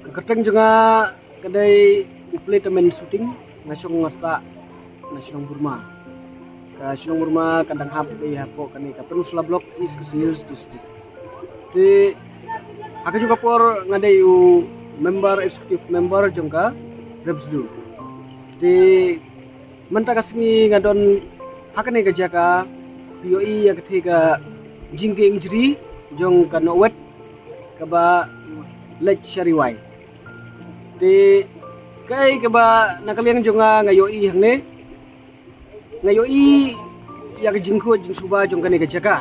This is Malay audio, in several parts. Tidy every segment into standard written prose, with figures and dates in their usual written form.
Kakateng juga kedai uplay temen shooting ngasong ngasa nasional Burma. Nasional Burma kadang hap di hapo kani ka Peninsula Block East Hills District. Di aku juga por ngadai member executive member jongka Rebsdu. Di menta kasingi ngadon hakane ka jaka POE ya ketika jingking jeri jong ka nowet ka ba lech shariwai. Di kai ke ba nakaliang jonga ngayoi hangne ngayoi ya ke jingku jing suba jong kane ke jaka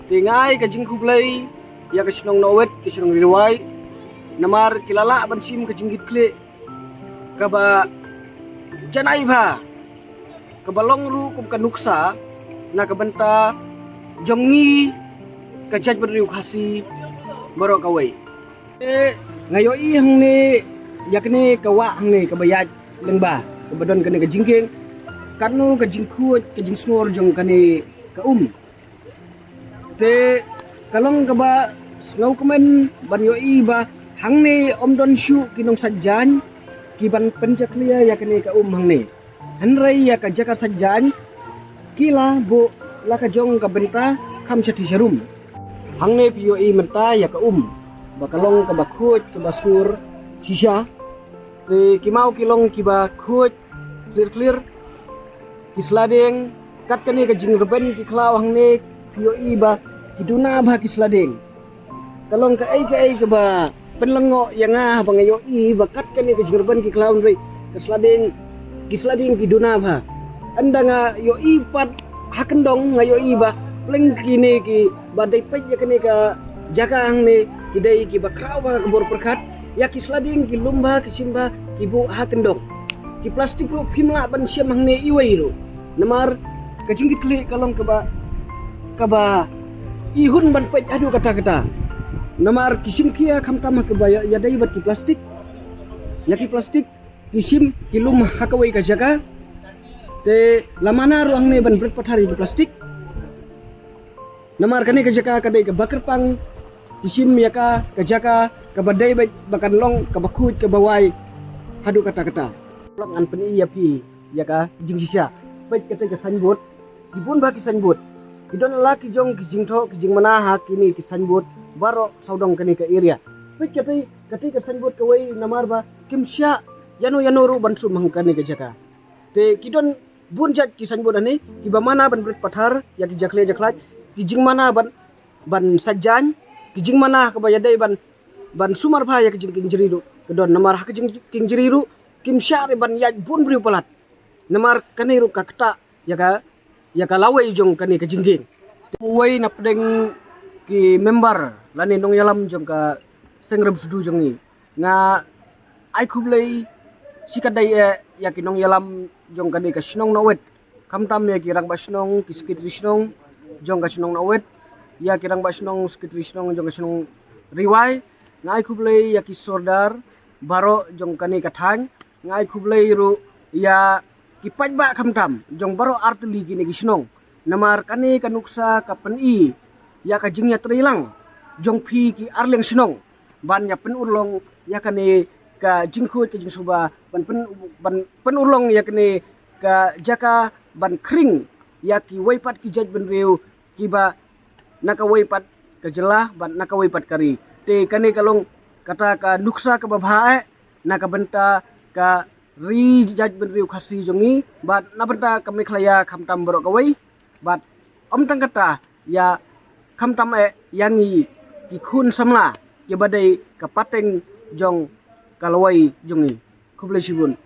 di ngai ke jingku play ya ke sinong nowet ke sinong riwai namar kilala ban sim ke jinggit kle ke ba janai ba ke balong ru kum ka nuksa na ke benta jongi ke jaj beriu khasi baro kawai ngayoi hangne yakni kawa hangne kabayat lengba kabadon kane ka jingking kanu ka jingku ka jingsnor jong kane ka te kalong ka ba ngau komen ban yo ba hangne omdon shu kinong sajjan ki ban penjaklia yakni ka hangne hanrai ya ka jaka sajjan kila bo la ka jong ka benta kham chati sharum hangne POE menta ya ka bakalong ka bakhut ka baskur sisa te kimau kilong kiba khut clear kisladeng kat kane ka jing reben ki khlaw hangne POE ba kiduna ba kisladeng kalong ka ai ka ba penlengo yanga ba ngayo ba kat kane ka jing reben ki khlaw re kisladeng kiduna ba anda nga yo pat hakendong ngayo ba pleng kine ki badai pej ya kane ka jaga hangne kidai ki ba kraw ba kabor perkat ya ki slading ki lumba ki simba ki bu hakendong ki plastik ru phimla ban siam hangne iwai ru namar ka jinggit kli kalong ka ba ihun ban pej adu kata namar kisim kia khamtam ka ba ya dai bat ki plastik ya ki plastik kisim ki lum hakawai ka jaga te lamana ru hangne ban bret pathari ki plastik namar kane ka jaga kadai ka bakar pang kisim ya ka jaka kabadai bakan long kabakut kabawai hadu kata long an peni ya pi ya ka jing sisa baik kata ka sanbot kibun ba ki sanbot kidon la ki jong ki jingtho ki jing mana ha kini ki sanbot baro saudong kani ka area baik kata ka sanbot kawai namar ba kimsya yano ru bansu mangkani ka jaka te kidon bun jat ki sanbot ani ki ba mana ban bret pathar ya ki jakle ki jing mana ban sajjan kijing mana ka bayadai ban sumar pha ya kijing jeriru kedon namar ha kijing jeriru kim syare ban ya bun bri palat namar kaniru kakta ya ka lawai jong kani ka jingging wai na pedeng ki member lani nong yalam jong ka sengrem sudu jongi nga ai khublei sikadai ya ki nong yalam jong kani ka sinong nawet kamtam ya ki rang basnong ki skit risnong jong ka sinong nawet ya kirang basnong sekretari sinong jong sinong riwai ngai khublei ya ki sordar baro jong kani kathang ngai khublei ru ya ki pajba khamtam jong baro artli gini ki sinong namar kani kanuksa kapeni ya ka jingya trilang jong phi ki arleng sinong ban ya pen urlong ya kani ka jingkhu ki jingsuba ban pen urlong ya kani ka jaka ban kring ya ki waipat ki jaj ben reu ki ba nakawai pat kejela ban nakawai pat kari te kane kalong kata ka nuksa ka babhae naka benta ka ri jaj benriu khasi jongi bat na benta ka mekhlaya khamtam baro kawai bat omtang kata ya khamtam yangi ki khun samla ke badai ka pateng jong kalawai jongi khublei sibun